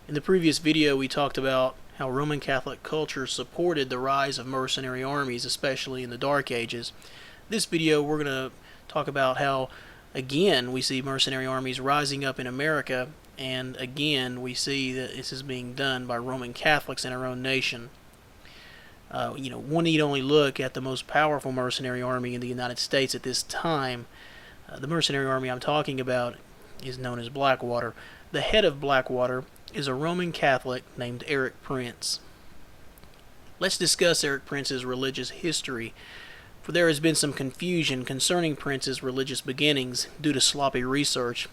In the previous video, we talked about how Roman Catholic culture supported the rise of mercenary armies, especially in the Dark Ages. This video, we're going to talk about how, again, we see mercenary armies rising up in America, and again, we see that this is being done by Roman Catholics in our own nation. One need only look at the most powerful mercenary army in the United States at this time. The mercenary army I'm talking about is known as Blackwater. The head of Blackwater is a Roman Catholic named Eric Prince. Let's discuss Eric Prince's religious history, for there has been some confusion concerning Prince's religious beginnings due to sloppy research.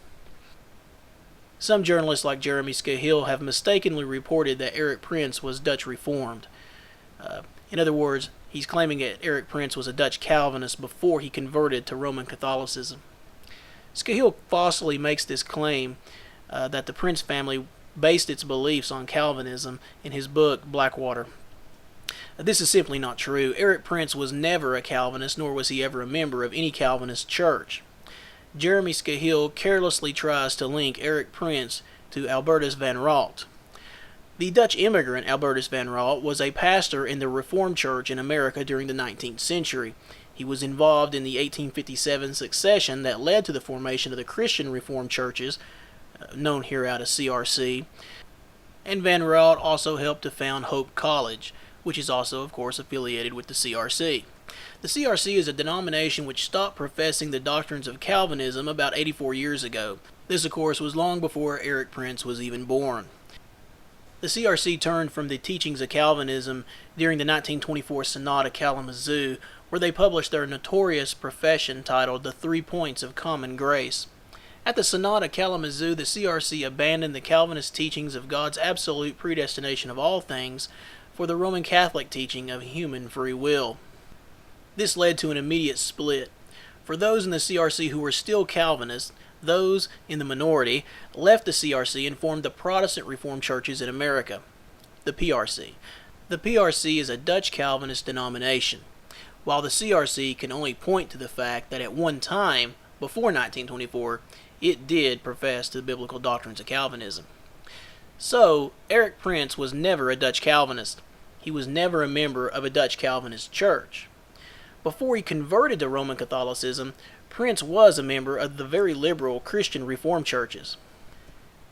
Some journalists like Jeremy Scahill have mistakenly reported that Eric Prince was Dutch Reformed. In other words, he's claiming that Eric Prince was a Dutch Calvinist before he converted to Roman Catholicism. Scahill falsely makes this claim that the Prince family based its beliefs on Calvinism in his book Blackwater. This is simply not true. Eric Prince was never a Calvinist, nor was he ever a member of any Calvinist church. Jeremy Scahill carelessly tries to link Eric Prince to Albertus van Raalte. The Dutch immigrant Albertus van Raalte was a pastor in the Reformed Church in America during the 19th century. He was involved in the 1857 succession that led to the formation of the Christian Reformed churches, known here out as CRC, and van Raalte also helped to found Hope College, which is also, of course, affiliated with the CRC. The CRC is a denomination which stopped professing the doctrines of Calvinism about 84 years ago. This, of course, was long before Eric Prince was even born. The CRC turned from the teachings of Calvinism during the 1924 Synod of Kalamazoo, where they published their notorious profession titled The 3 Points of Common Grace. At the Synod of Kalamazoo, the CRC abandoned the Calvinist teachings of God's absolute predestination of all things for the Roman Catholic teaching of human free will. This led to an immediate split. For those in the CRC who were still Calvinists, those in the minority left the CRC and formed the Protestant Reformed churches in America, the PRC. The PRC is a Dutch Calvinist denomination, while the CRC can only point to the fact that at one time, before 1924, it did profess the biblical doctrines of Calvinism. So, Eric Prince was never a Dutch Calvinist. He was never a member of a Dutch Calvinist church. Before he converted to Roman Catholicism, Prince was a member of the very liberal Christian Reformed churches.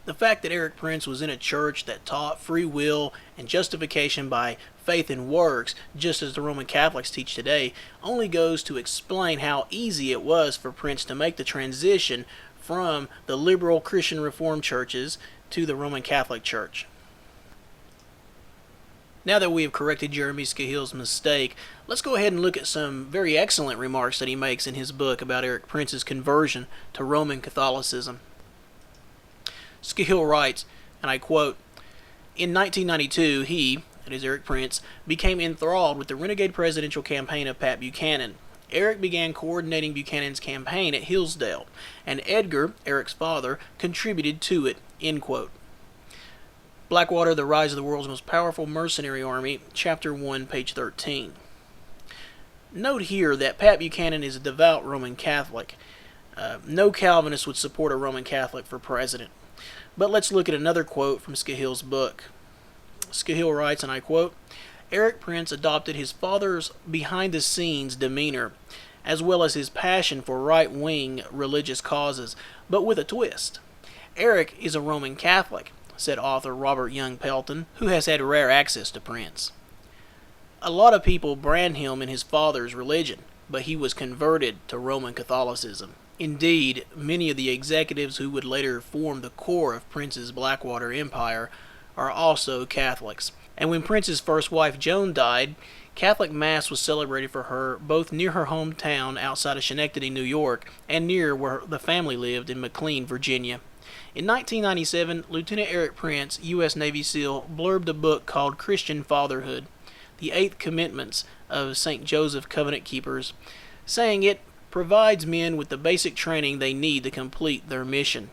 The fact that Eric Prince was in a church that taught free will and justification by faith and works, just as the Roman Catholics teach today, only goes to explain how easy it was for Prince to make the transition from the liberal Christian Reformed churches to the Roman Catholic Church. Now that we have corrected Jeremy Scahill's mistake, let's go ahead and look at some very excellent remarks that he makes in his book about Eric Prince's conversion to Roman Catholicism. Scahill writes, and I quote, "In 1992, he, that is Eric Prince, became enthralled with the renegade presidential campaign of Pat Buchanan. Eric began coordinating Buchanan's campaign at Hillsdale, and Edgar, Eric's father, contributed to it." End quote. Blackwater, The Rise of the World's Most Powerful Mercenary Army, Chapter 1, page 13. Note here that Pat Buchanan is a devout Roman Catholic. No Calvinist would support a Roman Catholic for president. But let's look at another quote from Scahill's book. Scahill writes, and I quote, "Eric Prince adopted his father's behind-the-scenes demeanor, as well as his passion for right-wing religious causes, but with a twist. Eric is a Roman Catholic," said author Robert Young Pelton, who has had rare access to Prince. "A lot of people brand him in his father's religion, but he was converted to Roman Catholicism. Indeed, many of the executives who would later form the core of Prince's Blackwater empire are also Catholics. And when Prince's first wife Joan died, Catholic Mass was celebrated for her both near her hometown outside of Schenectady, New York, and near where the family lived in McLean, Virginia. In 1997, Lieutenant Eric Prince, U.S. Navy SEAL, blurbed a book called Christian Fatherhood, the 8 Commitments of St. Joseph Covenant Keepers, saying it provides men with the basic training they need to complete their mission.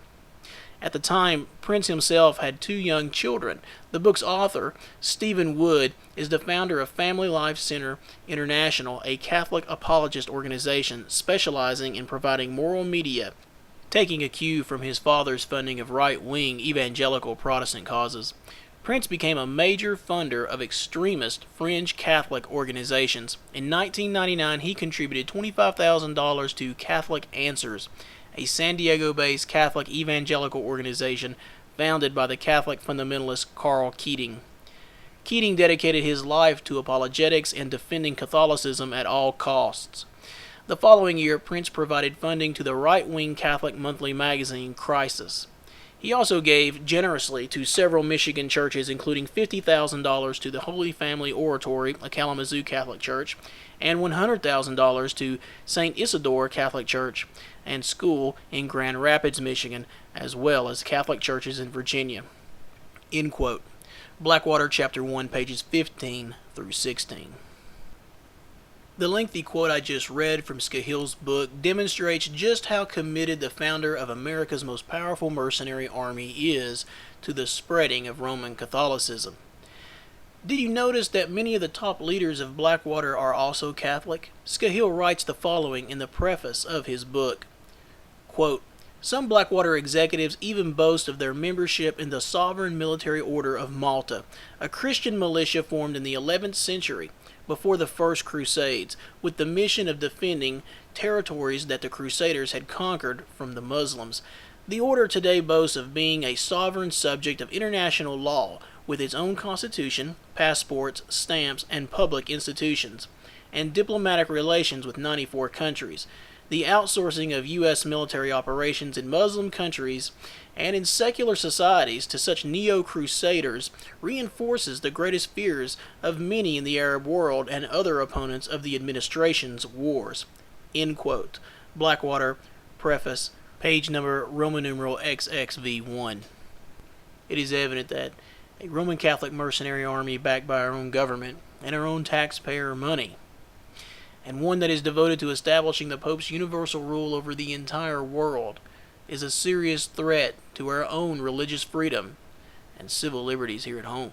At the time, Prince himself had 2 young children. The book's author, Stephen Wood, is the founder of Family Life Center International, a Catholic apologist organization specializing in providing moral media taking a cue from his father's funding of right-wing evangelical Protestant causes. Prince became a major funder of extremist fringe Catholic organizations. In 1999, he contributed $25,000 to Catholic Answers, a San Diego-based Catholic evangelical organization founded by the Catholic fundamentalist Karl Keating. Keating dedicated his life to apologetics and defending Catholicism at all costs. The following year, Prince provided funding to the right-wing Catholic monthly magazine Crisis. He also gave generously to several Michigan churches, including $50,000 to the Holy Family Oratory, a Kalamazoo Catholic church, and $100,000 to St. Isidore Catholic Church and School in Grand Rapids, Michigan, as well as Catholic churches in Virginia. End quote. Blackwater, Chapter 1, pages 15 through 16. The lengthy quote I just read from Scahill's book demonstrates just how committed the founder of America's most powerful mercenary army is to the spreading of Roman Catholicism. Did you notice that many of the top leaders of Blackwater are also Catholic? Scahill writes the following in the preface of his book. Quote, "Some Blackwater executives even boast of their membership in the Sovereign Military Order of Malta, a Christian militia formed in the 11th century, before the First Crusades, with the mission of defending territories that the Crusaders had conquered from the Muslims. The order today boasts of being a sovereign subject of international law, with its own constitution, passports, stamps, and public institutions, and diplomatic relations with 94 countries. The outsourcing of U.S. military operations in Muslim countries and in secular societies to such neo-crusaders reinforces the greatest fears of many in the Arab world and other opponents of the administration's wars." End quote. Blackwater, preface, page number Roman numeral XXV1. It is evident that a Roman Catholic mercenary army backed by our own government and our own taxpayer money, and one that is devoted to establishing the Pope's universal rule over the entire world, is a serious threat to our own religious freedom and civil liberties here at home.